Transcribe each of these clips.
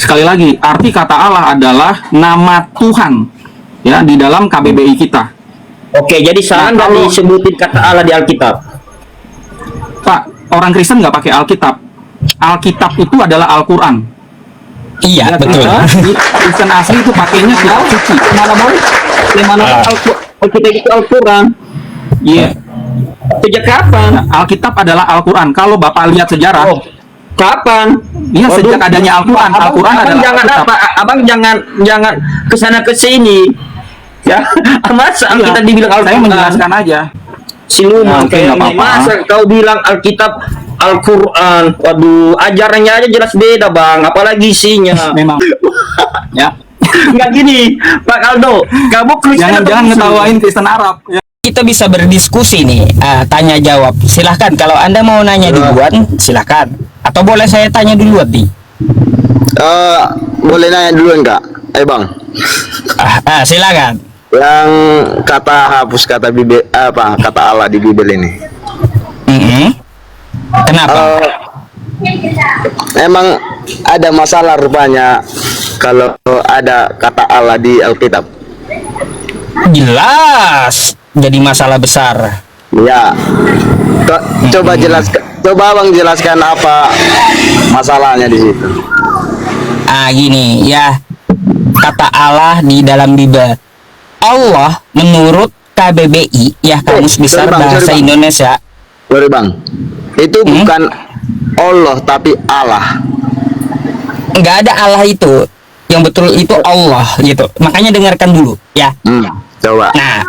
sekali lagi, arti kata Allah adalah nama Tuhan ya di dalam KBBI kita. Oke, jadi salah nggak disebutin kata Allah di Alkitab? Pak, orang Kristen nggak pakai Alkitab. Alkitab itu adalah Al-Quran. Iya, Ya, betul. Kristen asli itu pakainya kitab suci. Mana mau? Mana Alkitab itu Al-Quran? Iya. Sejak kapan? Nah, Alkitab adalah Al-Quran. Kalau Bapak lihat sejarah, Oh, kapan? iya, Waduh, sejak adanya Al-Quran. Al-Quran abang adalah jangan Alkitab. apa? Abang jangan kesana kesini. Ya, masa Iya, kita dibilang saya Al-Quran? menjelaskan aja. Siluman Oke, kayak nggak ini. apa-apa. Masa kau bilang Alkitab Al-Quran? Waduh, ajarannya aja jelas beda, Bang. Apalagi isinya. Memang. Ya. Nggak gini, Pak Aldo. Kamu Kristen atau Jangan Muslim? ngetawain Kristen Arab. Ya. Kita bisa berdiskusi nih, tanya jawab. Silahkan, kalau Anda mau nanya duluan, silahkan. Atau boleh saya tanya duluan nih? Boleh nanya duluan kak? Bang, Silakan. yang kata hapus kata Bibel apa kata Allah di Bibel ini? Kenapa? Emang ada masalah rupanya kalau ada kata Allah di Alkitab? Jelas jadi masalah besar. Ya, coba jelaskan. Coba abang jelaskan apa masalahnya di situ. Gini ya, kata Allah di dalam Bibel. Allah menurut KBBI ya, Kamus Besar Bahasa Indonesia. Sorry bang, itu bukan Allah tapi Allah. Nggak ada Allah itu, yang betul itu Allah gitu. Makanya dengarkan dulu ya. Coba. Nah,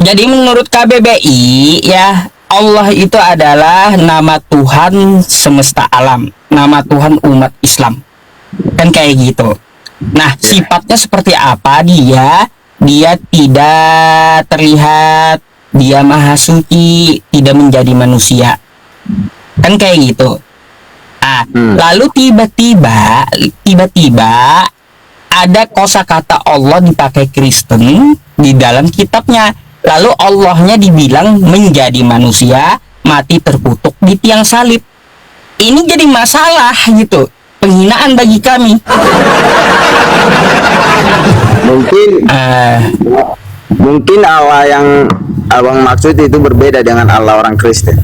jadi menurut KBBI ya, Allah itu adalah nama Tuhan semesta alam, nama Tuhan umat Islam, kan kayak gitu. Nah, sifatnya seperti apa dia? Dia tidak terlihat, dia maha suci, tidak menjadi manusia, kan kayak gitu. Lalu tiba-tiba ada kosakata Allah dipakai Kristen di dalam kitabnya. Lalu Allahnya dibilang menjadi manusia, mati terkutuk di tiang salib. Ini jadi masalah gitu, penghinaan bagi kami. Mungkin Allah yang abang maksud itu berbeda dengan Allah orang Kristen.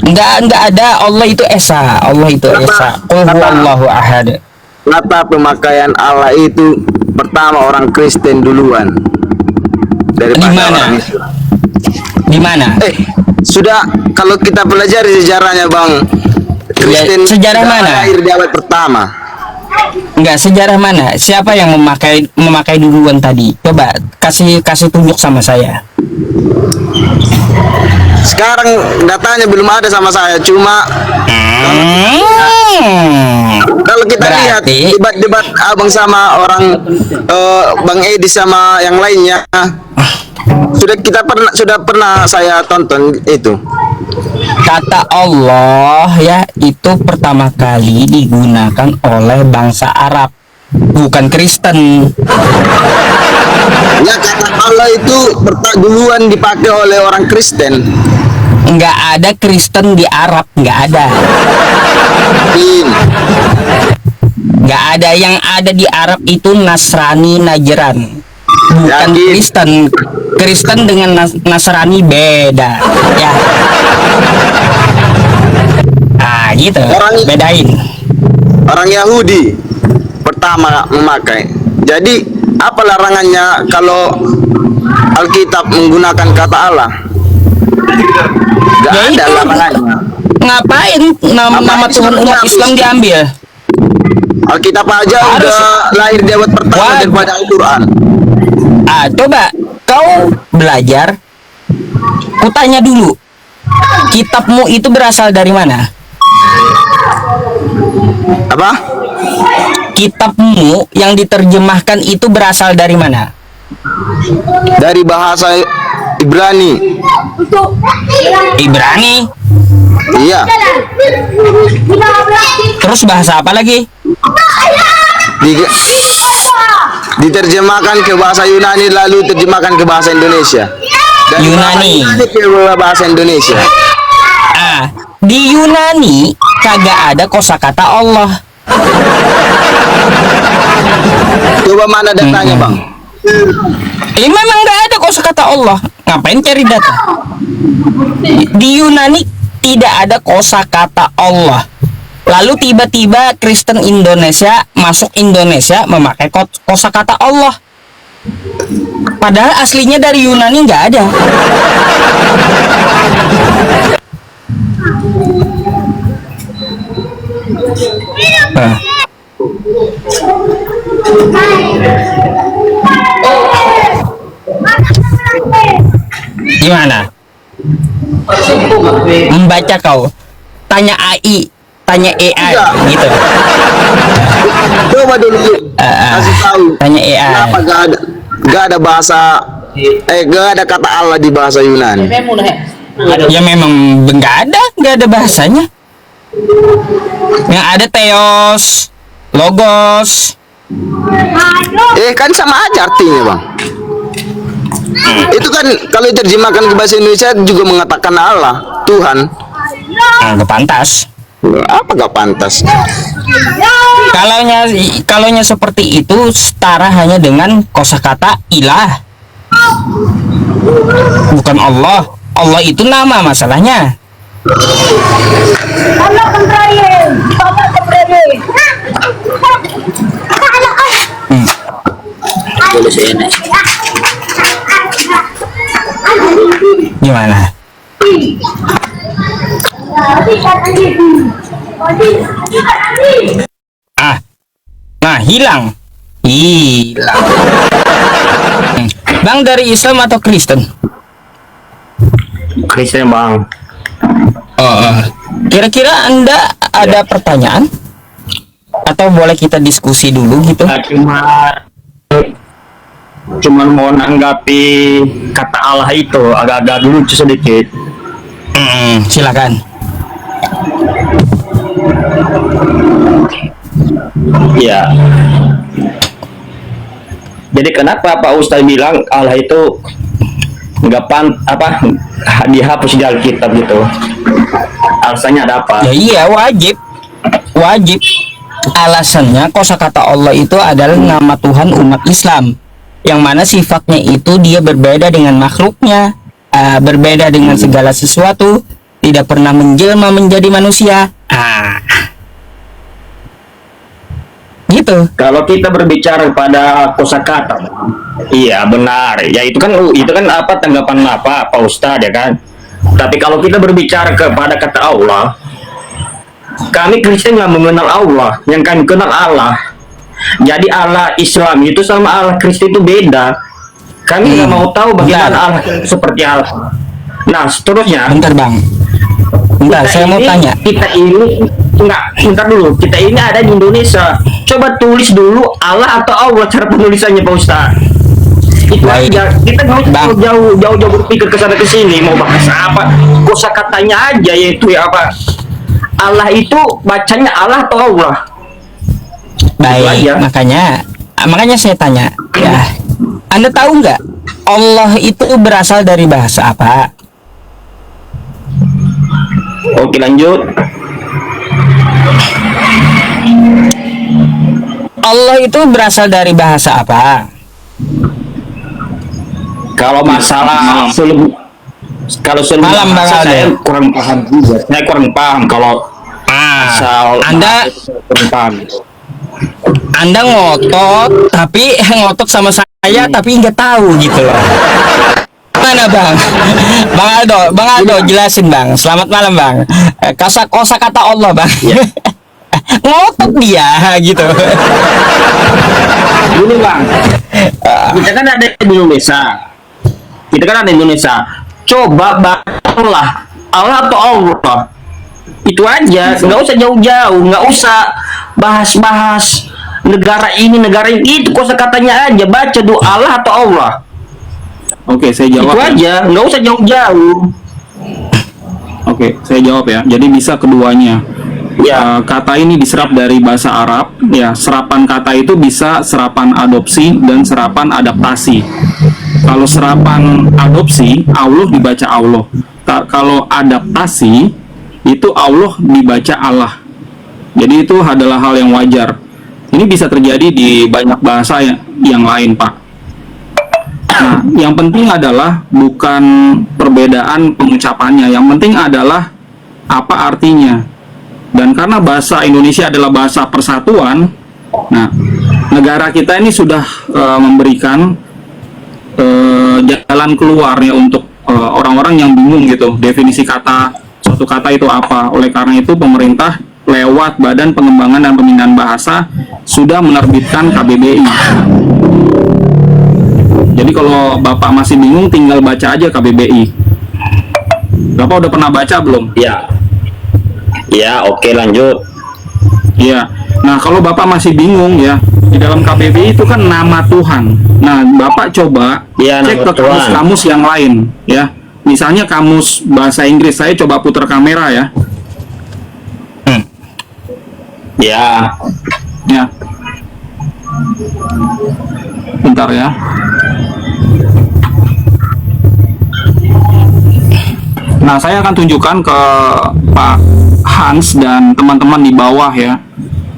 Enggak ada. Allah itu esa. Allah itu esa. Qul huwallahu ahad. Kata pemakaian Allah itu pertama orang Kristen duluan daripada Di mana? orang Islam. Di mana? Sudah kalau kita pelajari sejarahnya bang, Kristen sejarah mana? lahir di abad pertama. Enggak, sejarah mana? Siapa yang memakai duluan tadi? Coba kasih tunjuk sama saya. Sekarang datanya belum ada sama saya, cuma kalau kita lihat debat-debat abang sama orang Bang Edi sama yang lainnya, sudah pernah saya tonton itu. Kata Allah ya, itu pertama kali digunakan oleh bangsa Arab, bukan Kristen. Ya, kata Allah itu duluan dipakai oleh orang Kristen. Nggak ada Kristen di Arab, nggak ada. Nggak ada. Yang ada di Arab itu Nasrani Najran, bukan Kristen. Kristen dengan Nasrani beda ya. Gitu. Bedain. Orang Yahudi pertama memakai. Jadi apa larangannya kalau Alkitab menggunakan kata Allah? Gak ada larangannya. Ngapain nama Tuhan umat Islam diambil? Alkitab aja udah lahir di abad pertama daripada Al-Quran. Coba kau belajar. Kutanya dulu, kitabmu itu berasal dari mana? Apa? Kitabmu yang diterjemahkan itu berasal dari mana? Dari bahasa Ibrani. Ibrani? Iya. Terus bahasa apa lagi? Diterjemahkan ke bahasa Yunani lalu terjemahkan ke bahasa Indonesia. Dan Yunani ke bahasa Indonesia. Di Yunani kagak ada kosakata Allah. Coba mana datanya, Bang? Ini memang nggak ada kosakata Allah. Ngapain cari data? Di Yunani tidak ada kosakata Allah. Lalu tiba-tiba Kristen Indonesia masuk Indonesia memakai kosakata Allah. Padahal aslinya dari Yunani nggak ada. Nah. Gimana? Membaca kau? Tanya AI, tanya AI gitu. Coba dulu kasih tahu. Tanya AI. Kenapa gak ada bahasa gak ada kata Allah di bahasa Yunani? Ya memang nggak ada bahasanya. Yang ada Theos, Logos. Kan sama aja artinya, Bang. Itu kan kalau diterjemahkan ke bahasa Indonesia juga mengatakan Allah, Tuhan. Nggak pantas. Apa gak pantas? Kalaunya seperti itu setara hanya dengan kosakata ilah. Bukan Allah. Allah itu nama masalahnya. Gimana? Nah hilang. Bang, dari Islam atau Kristen? Kristen, Bang. Kira-kira Anda ada pertanyaan? Atau boleh kita diskusi dulu gitu? Cuman mau nanggapi kata Allah itu agak-agak lucu sedikit. Silakan. Ya. Jadi kenapa Pak Ustadz bilang Allah itu dihapus di Alkitab gitu? Alasannya ada apa? Ya iya, wajib. Alasannya kosakata Allah itu adalah nama Tuhan umat Islam, yang mana sifatnya itu dia berbeda dengan makhluknya, berbeda dengan segala sesuatu, tidak pernah menjelma menjadi manusia. Gitu. Kalau kita berbicara pada kosakata, iya benar. Ya itu kan apa tanggapan Pak Ustadz ya kan? Tapi kalau kita berbicara kepada kata Allah, kami Kristen nggak mengenal Allah, yang kami kenal Allah. Jadi Allah Islam itu sama Allah Kristen itu beda. Kami nggak mau tahu bagaimana Allah seperti Allah. Nah seterusnya. Bentar Bang. Saya mau tanya. Kita ini bentar dulu. Kita ini ada di Indonesia. Coba tulis dulu Allah atau Allah cara penulisannya Pak Ustaz. Itu aja. Kita nggak jauh berpikir ke sana ke sini mau bahas apa. Kosakatanya aja yaitu ya apa. Allah itu bacanya Allah atau Allah? Baik, makanya saya tanya, ya, Anda tahu nggak Allah itu berasal dari bahasa apa? Oke lanjut. Allah itu berasal dari bahasa apa? Kalau masalah kalau malam saya kurang paham juga. Saya kurang paham kalau Anda ngotot sama saya tapi nggak tahu gitu loh. Mana Bang? Bang Aldo jelasin Bang. Selamat malam Bang. Kosa kata Allah Bang. Ya. Ngotot dia gitu. Dulu Bang. Kita kan ada di Indonesia. Coba bacalah Allah atau Allah. Itu aja, nggak usah jauh-jauh, nggak usah bahas-bahas negara ini, itu kosakatanya aja, baca doa Allah atau Allah. Oke, saya jawab. Itu aja, nggak usah jauh-jauh. Oke, saya jawab ya. Jadi bisa keduanya. Ya, kata ini diserap dari bahasa Arab. Ya, serapan kata itu bisa serapan adopsi dan serapan adaptasi. Kalau serapan adopsi, Allah dibaca Allah. Kalau adaptasi itu Allah dibaca Allah. Jadi itu adalah hal yang wajar. Ini bisa terjadi di banyak bahasa yang lain, Pak. Nah, yang penting adalah bukan perbedaan pengucapannya. Yang penting adalah apa artinya. Dan karena bahasa Indonesia adalah bahasa persatuan, nah, negara kita ini sudah memberikan jalan keluar ya untuk orang-orang yang bingung gitu, definisi kata, suatu kata itu apa. Oleh karena itu, pemerintah lewat Badan Pengembangan dan Pembinaan Bahasa sudah menerbitkan KBBI. Jadi kalau Bapak masih bingung, tinggal baca aja KBBI. Bapak udah pernah baca belum? Ya. Ya, oke, lanjut. Iya. Nah, kalau Bapak masih bingung ya, di dalam KBBI itu kan nama Tuhan. Nah, Bapak coba Ya, cek nama ke Tuhan. kamus-kamus yang lain ya. Misalnya kamus bahasa Inggris, saya coba putar kamera ya. Ya. Ya. Bentar ya. Nah, saya akan tunjukkan ke Pak Hans dan teman-teman di bawah ya.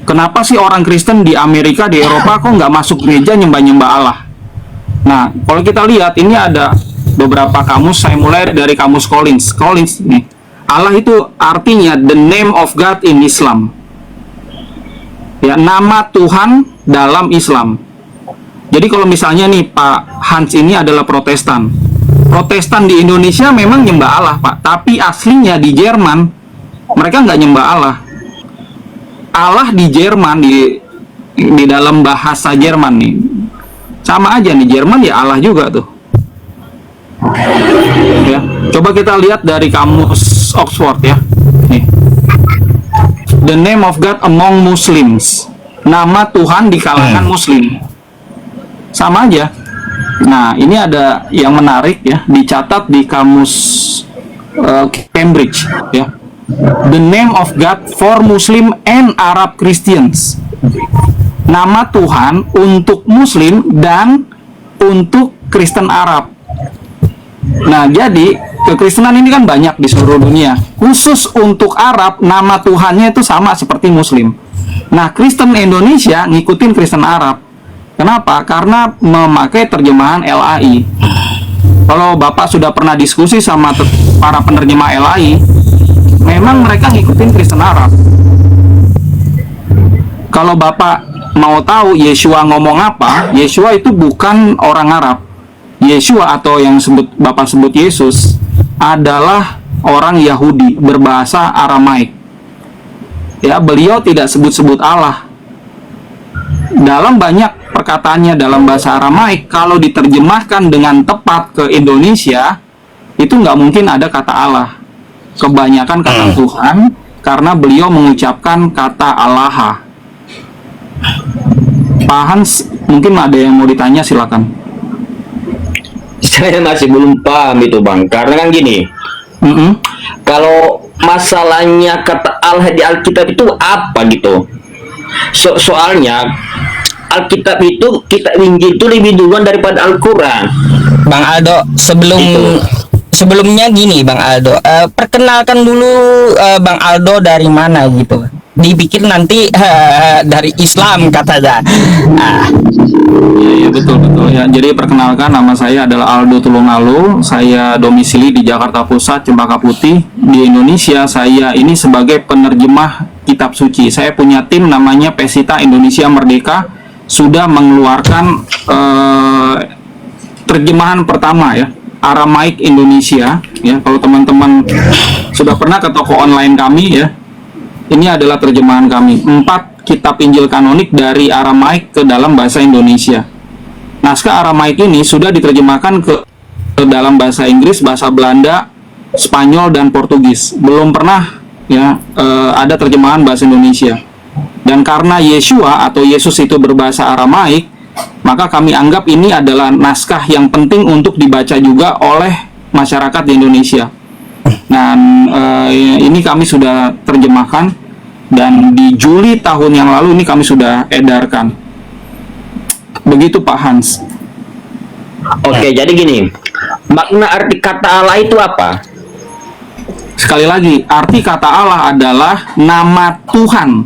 Kenapa sih orang Kristen di Amerika, di Eropa kok nggak masuk gereja nyembah-nyembah Allah? Nah, kalau kita lihat ini ada beberapa kamus. Saya mulai dari kamus Collins. Collins nih. Allah itu artinya the name of God in Islam. Ya, nama Tuhan dalam Islam. Jadi kalau misalnya nih Pak Hans ini adalah Protestan. Protestan di Indonesia memang nyembah Allah, Pak. Tapi aslinya di Jerman mereka nggak nyembah Allah. Allah di Jerman, di dalam bahasa Jerman nih, sama aja nih, Jerman ya Allah juga tuh. Ya, coba kita lihat dari kamus Oxford ya. Nih. The name of God among Muslims. Nama Tuhan di kalangan Muslim. Sama aja. Nah, ini ada yang menarik ya, dicatat di kamus Cambridge ya. The name of God for Muslim and Arab Christians. Nama Tuhan untuk Muslim dan untuk Kristen Arab. Nah, jadi kekristenan ini kan banyak di seluruh dunia. Khusus untuk Arab, nama Tuhannya itu sama seperti Muslim. Nah, Kristen Indonesia ngikutin Kristen Arab. Kenapa? Karena memakai terjemahan LAI. Kalau Bapak sudah pernah diskusi sama para penerjemah LAI, memang mereka ngikutin Kristen Arab. Kalau Bapak mau tahu Yeshua ngomong apa, Yeshua itu bukan orang Arab. Yeshua atau yang Bapak sebut Yesus adalah orang Yahudi berbahasa Aramaik. Ya, beliau tidak sebut-sebut Allah. Dalam banyak perkataannya dalam bahasa Aramaik, kalau diterjemahkan dengan tepat ke Indonesia, itu nggak mungkin ada kata Allah. Kebanyakan kata Tuhan, karena beliau mengucapkan kata Allah. Pak Hans, mungkin ada yang mau ditanya, silakan. Saya masih belum paham itu, Bang. Karena kan gini, kalau masalahnya kata Allah di Alkitab itu apa gitu? Soalnya Alkitab itu, kitab Injil itu lebih duluan daripada Al-Quran. Bang Aldo, sebelumnya gini Bang Aldo, perkenalkan dulu Bang Aldo dari mana gitu. Dipikir nanti dari Islam katanya. Iya, betul ya. Jadi perkenalkan, nama saya adalah Aldo Tulungalu. Saya domisili di Jakarta Pusat, Cempaka Putih. Di Indonesia saya ini sebagai penerjemah kitab suci. Saya punya tim namanya Pesita Indonesia Merdeka, sudah mengeluarkan terjemahan pertama ya, Aramaik Indonesia ya. Kalau teman-teman sudah pernah ke toko online kami ya, ini adalah terjemahan kami. 4 kitab Injil kanonik dari Aramaik ke dalam bahasa Indonesia. Naskah Aramaik ini sudah diterjemahkan ke dalam bahasa Inggris, bahasa Belanda, Spanyol, dan Portugis. Belum pernah ya ada terjemahan bahasa Indonesia. Dan karena Yeshua atau Yesus itu berbahasa Aramaik, maka kami anggap ini adalah naskah yang penting untuk dibaca juga oleh masyarakat di Indonesia. Dan ini kami sudah terjemahkan, dan di Juli tahun yang lalu ini kami sudah edarkan. Begitu Pak Hans. Oke, jadi gini, makna arti kata Allah itu apa? sekali lagi, arti kata Allah adalah nama Tuhan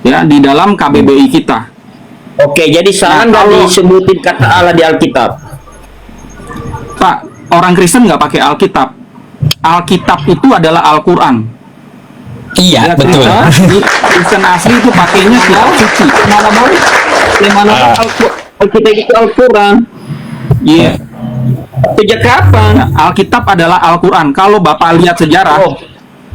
ya di dalam KBBI kita. Oke, jadi salah Nah, nggak kalau- disebutin kata Allah di Alkitab? Pak, orang Kristen nggak pakai Alkitab. Alkitab itu adalah Al-Quran. Iya, Ya, betul. Kristen asli itu pakainya kitab suci. Mana mau? Mana Alkitab itu Al-Quran? Iya. Sejak kapan? Nah, Alkitab adalah Al-Quran. Kalau Bapak lihat sejarah, Oh,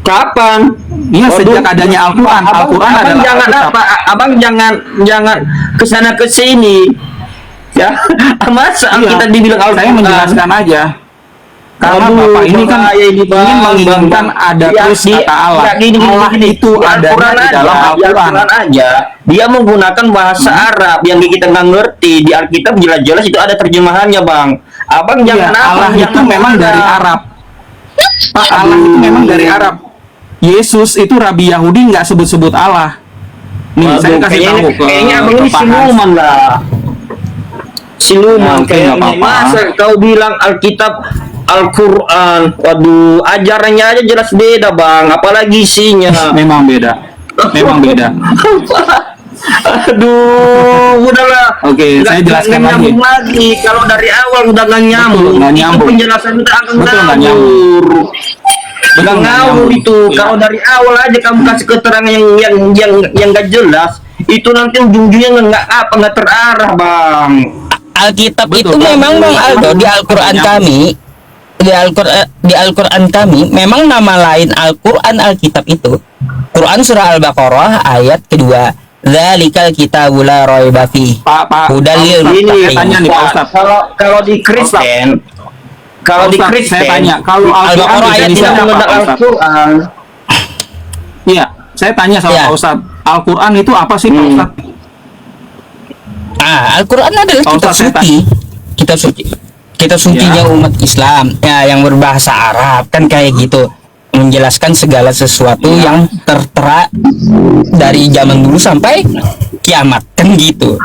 kapan? iya, Waduh. sejak adanya Al-Quran. Al-Quran abang adalah jangan Alkitab. apa? Abang jangan kesana kesini. Ya, masa Iya, kita dibilang Al-Quran? saya menjelaskan aja. Karena Aduh, Bapak ini kan bahaya ini, Bang. ingin menginginkan ada Ya, terus kata Allah. ya, gini, Allah itu Di ada Al-Quran di aja, dalam di Al-Quran. Al-Quran aja. Dia menggunakan bahasa Arab yang kita nggak ngerti. Di Alkitab jelas-jelas itu ada terjemahannya, Bang. Abang Iya, jangan apa? Allah itu jangan memang marah. dari Arab. Pak, Allah itu memang dari Arab. Yesus itu Rabi Yahudi nggak sebut-sebut Allah. Nih, Waduh, saya kasih tahu ke kayaknya abang ini Pak Hans. siluman lah. Siluman Nah, oke, kayaknya. nggak apa-apa. Masa kau bilang Alkitab Al-Quran? Waduh, ajarannya aja jelas beda, Bang. Apalagi isinya. Memang beda. Memang beda. Aduh, udahlah. Oke, saya jelaskan nggak lagi. nyambung lagi. Kalau dari awal udah nggak nyambung. nggak Itu nyambung. penjelasan kita akan Betul, nggak ngawur. Betul, Nggak nggak ngawur nyambung. itu. Iya. Kalau dari awal aja kamu kasih keterangan yang nggak jelas, itu nanti ujung-ujungnya nggak terarah, Bang. Alkitab Betul, itu Bang. memang Bang Aldo di Al-Qur'an kami di Al-Qur'an kami memang nama lain Al-Qur'an Alkitab itu Quran surah Al-Baqarah ayat kedua, Dzalikal kitabu la raiba fihi Pak, hudal lil Ustaz, Ini saya tanya nih, Pak Pak, Ustaz. kalau di Kristen, kalau di Ustaz, Kristen, saya tanya, kalau Al-Baqarah Al-Quran ayat bisa tidak apa, mengenal Pak Ustaz? Al-Quran, Iya, saya tanya sama Iya. Pak Ustaz. Al-Quran itu apa sih, Pak Ustaz? Al-Qur'an adalah Pak kitab Ustaz, saya suci. Kitab sucinya Ya. umat Islam ya, yang berbahasa Arab kan kayak gitu, menjelaskan segala sesuatu Ya. yang tertera dari zaman dulu sampai kiamat kan gitu.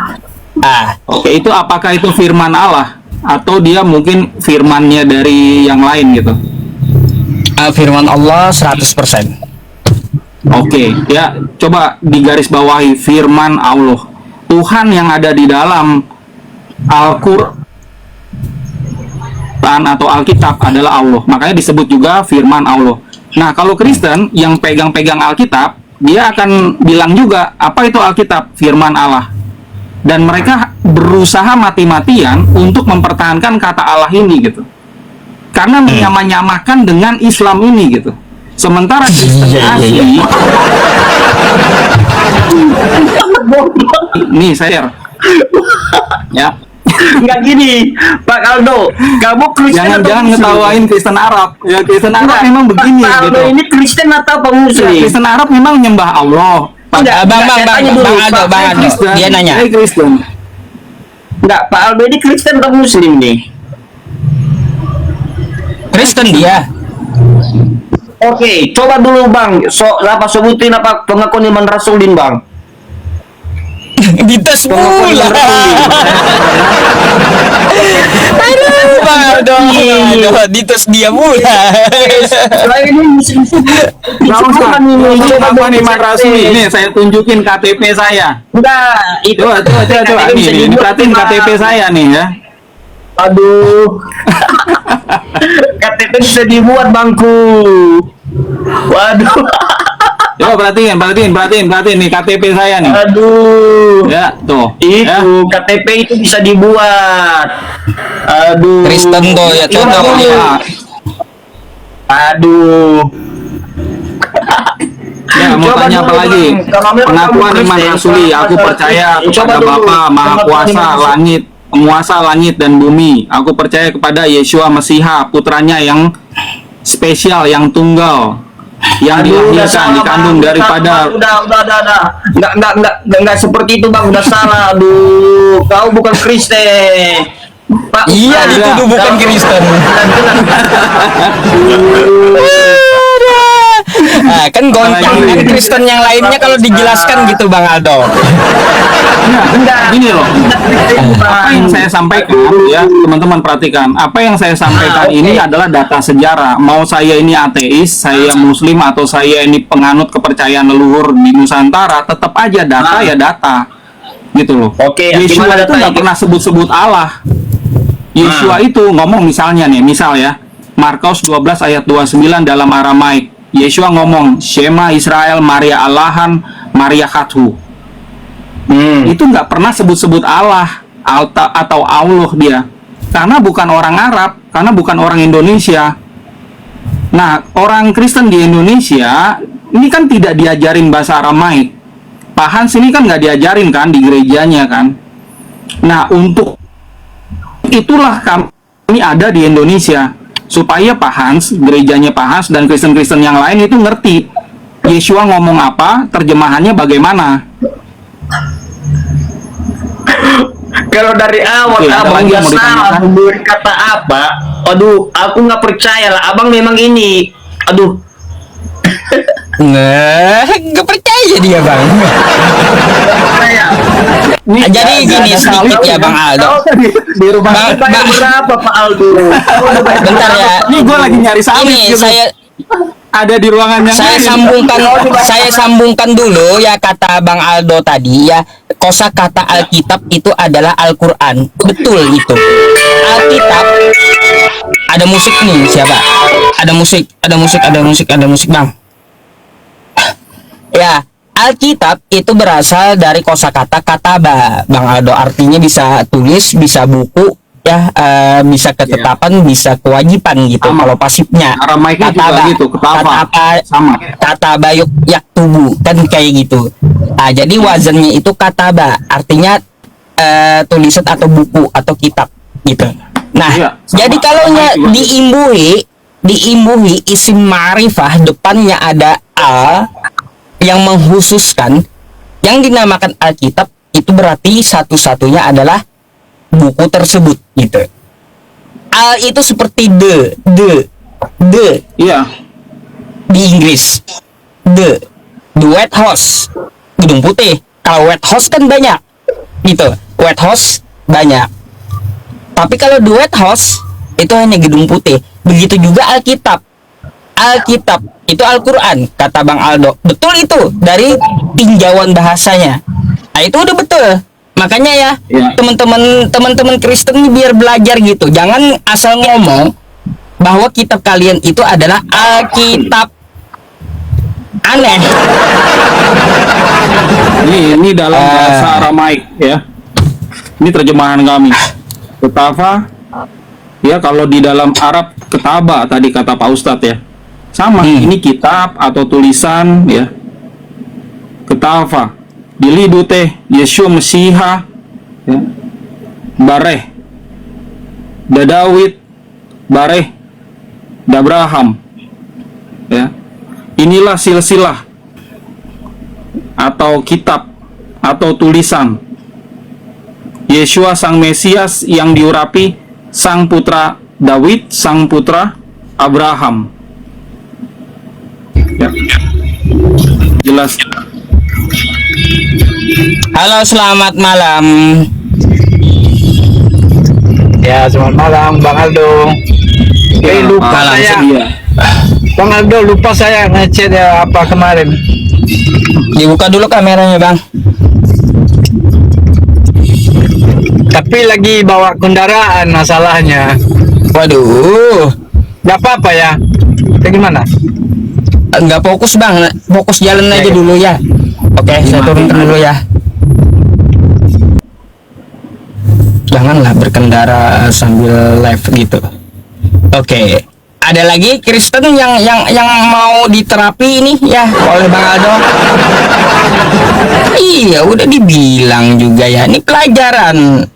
Oke, itu apakah itu firman Allah atau dia mungkin firmannya dari yang lain gitu? Firman Allah 100%. Oke, ya coba digarisbawahi firman Allah. Tuhan yang ada di dalam Al-Quran atau Alkitab adalah Allah. Makanya disebut juga firman Allah. Nah, kalau Kristen yang pegang-pegang Alkitab, dia akan bilang juga apa itu Alkitab, firman Allah. Dan mereka berusaha mati-matian untuk mempertahankan kata Allah ini gitu. Karena menyamakan dengan Islam ini gitu. Sementara Kristen Iya, iya, asli nih saya ya nggak gini, Pak Aldo, kamu Kristen atau jangan Muslim? ngetawain Kristen Arab ya. Kristen Arab Enggak, memang begini Pak Aldo gitu. ini Kristen atau apa Ya, Muslim? Kristen Arab memang nyembah Allah. Enggak, Bang saya tanya dulu, Aldo, Pak, Bang Aldo. Kristen, Dia nanya. saya Kristen. Enggak, Pak Aldo ini Kristen atau Muslim nih? Kristen dia. Oke, coba dulu Bang, sebutin apa pengakuan iman Rasulin Bang. Dites Pengakuan pula. iman Rasulin. Aduh, Bang Aldo. Aduh, dites dia pula. Selain ini Nggak usah. Pengakuan iman Rasul ini saya tunjukin KTP saya. Enggak, itu Coba nih, perhatiin KTP saya nih ya. Aduh. KTP bisa dibuat Bangku. Waduh. Coba perhatiin nih KTP saya nih. Aduh. Ya, tuh. Itu Ya. KTP itu bisa dibuat. Aduh. Kristen tuh ya, contohnya. Aduh. Ya, mau Coba tanya dulu, apa lagi? Bang. Kalau memang Pengakuan kamu iman Kristen, rasuli, kalau aku masalah percaya Kristen, coba kepada dulu. Bapa Maha Pengakuan Kuasa iman rasuli. langit, penguasa langit dan bumi. Aku percaya kepada Yeshua Mesiha, putranya yang spesial, yang tunggal, yang Aduh, udah dilahirkan, salah, dikandung Bang. daripada Udah. Enggak seperti itu Bang, udah salah. Aduh, kau bukan Kristen. Pak, Iya, Ustaz, dituduh bukan kau- Kristen. Nah, kan goncang kan Kristen yang lainnya kalau dijelaskan gitu Bang Aldo. Gini loh, apa yang saya sampaikan ya teman-teman perhatikan, apa yang saya sampaikan ini adalah data sejarah. Mau saya ini ateis, saya muslim, atau saya ini penganut kepercayaan leluhur di Nusantara, tetap aja data ya data, gitu loh. Oke, Yeshua gimana itu datanya? nggak pernah sebut-sebut Allah. Yeshua itu ngomong misalnya nih, misal ya, Markus 12 ayat 29 dalam Aramaik, Yeshua ngomong, Shema Israel Maria Allahan Maria Kathu. Itu nggak pernah sebut-sebut Allah atau Allah dia, karena bukan orang Arab, karena bukan orang Indonesia. Nah, orang Kristen di Indonesia ini kan tidak diajarin bahasa Aramaik. Pak Hans ini kan nggak diajarin kan di gerejanya kan. Nah, untuk itulah kami ada di Indonesia, supaya Pak Hans, gerejanya Pak Hans dan Kristen-Kristen yang lain itu ngerti Yeshua ngomong apa, terjemahannya bagaimana. Kalau dari awal Oke, ada abang lagi yang nggak mau salah ditanyakan? berkata apa, aduh aku nggak percaya lah, abang memang ini, aduh. Nggak percaya dia Bang. Ini Jadi gini sedikit ya Bang Aldo. Di rumah Bang, Bayar berapa Pak Aldo? bentar ya. ini gue lagi nyari salib Ini gitu. Ada di ruangan yang saya lain. sambungkan dulu ya kata Bang Aldo tadi ya, kosakata Alkitab itu adalah Al-Qur'an. Betul itu. Alkitab ada musik nih, siapa? Ada musik Bang. Ya, Alkitab itu berasal dari kosakata kataba, Bang Aldo, artinya bisa tulis, bisa buku, ya, bisa ketetapan, bisa kewajiban gitu. Sama. Kalau pasifnya Aramaiknya juga gitu, ketaba. Sama. kataba yaktubu kan kayak gitu. Nah, jadi wazannya itu kataba, artinya tulisan atau buku atau kitab gitu. Nah, Iya, sama. jadi kalau diimbuhi isim ma'rifah, depannya ada al yang menghususkan, yang dinamakan Alkitab, itu berarti satu-satunya adalah buku tersebut gitu. Al itu seperti the Iya. di Inggris, the White House, gedung putih. Kalau White House kan banyak gitu, White House banyak, tapi kalau the White House itu hanya gedung putih. Begitu juga Alkitab itu Al-Quran, kata Bang Aldo. Betul itu dari tinjauan bahasanya. Nah, itu udah betul. Makanya ya, Ya. teman-teman Kristen ini biar belajar gitu. Jangan asal ngomong bahwa kitab kalian itu adalah Alkitab. Aneh. Ini dalam bahasa Aramaik ya. Ini terjemahan kami. Ketava ya, kalau di dalam Arab ketaba tadi kata Pak Ustadz ya. Sama, ini kitab atau tulisan ya. Ketava. Dilidu teh Yeshua Mesiha ya. Bareh. Dadawid Bareh Dabraham ya. Inilah silsilah atau kitab atau tulisan Yeshua sang Mesias yang diurapi sang putra Daud, sang putra Abraham. Ya. Jelas. Halo, selamat malam. Ya, selamat malam Bang Aldo. Lupa malam, saya. Iya. Bang Aldo, lupa saya ngechat ya apa kemarin. Dibuka dulu kameranya, Bang. Tapi lagi bawa kendaraan masalahnya. Waduh, Gak apa-apa ya. Bagaimana? nggak fokus, Bang. Fokus jalan aja dulu ya. Oke, saya turunkan dulu ya. Janganlah berkendara sambil live gitu. Oke. Ada lagi Kristen yang mau diterapi ini ya oleh Bang Aldo. Iya, udah dibilang juga ya. Ini pelajaran.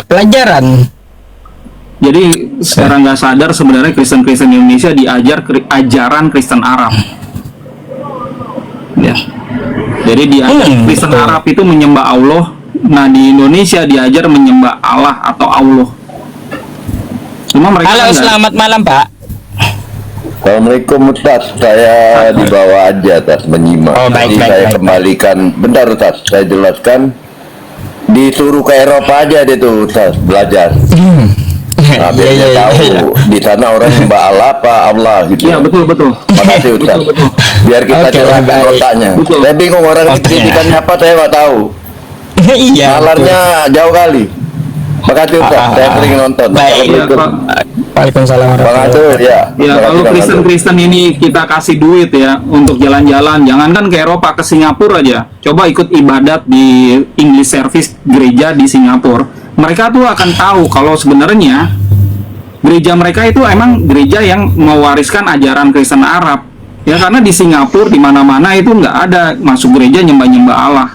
Pelajaran. Jadi secara nggak sadar sebenarnya Kristen-Kristen Indonesia diajar ajaran Kristen Arab. Ya. Jadi diajar Kristen betul. Arab itu menyembah Allah. Nah, di Indonesia diajar menyembah Allah atau Allah. Cuma mereka Halo, kan nggak- selamat malam, Pak. Assalamualaikum Ustaz, saya di bawah aja Ustaz menyimak. Oh, baik, Jadi baik, saya baik. kembalikan, bentar Ustaz, saya jelaskan. Disuruh ke Eropa aja dia tuh Ustaz, belajar. Nah, biar Iya, dia iya, tahu iya. di sana orang nyembah Allah apa Allah gitu. Iya, betul betul. Makasih Ustaz. Biar kita Oke, jelaskan baik. otaknya. Betul. Saya bingung orang Otaknya. pendidikannya apa, saya nggak tahu. Iya. Nalarnya jauh kali. Makasih Ustaz, saya sering nonton. Baik. Iya, Assalamualaikum. Waalaikumsalam Bang warahmatullahi Atul, ya. Ya, Terima kalau kasih, Bang Atul. Kristen-Kristen ini kita kasih duit ya untuk jalan-jalan, jangankan ke Eropa, ke Singapura aja. Coba ikut ibadat di English Service gereja di Singapura. Mereka tuh akan tahu kalau sebenarnya gereja mereka itu emang gereja yang mewariskan ajaran Kristen Arab. Ya karena di Singapura di mana-mana itu nggak ada masuk gereja nyembah-nyembah Allah.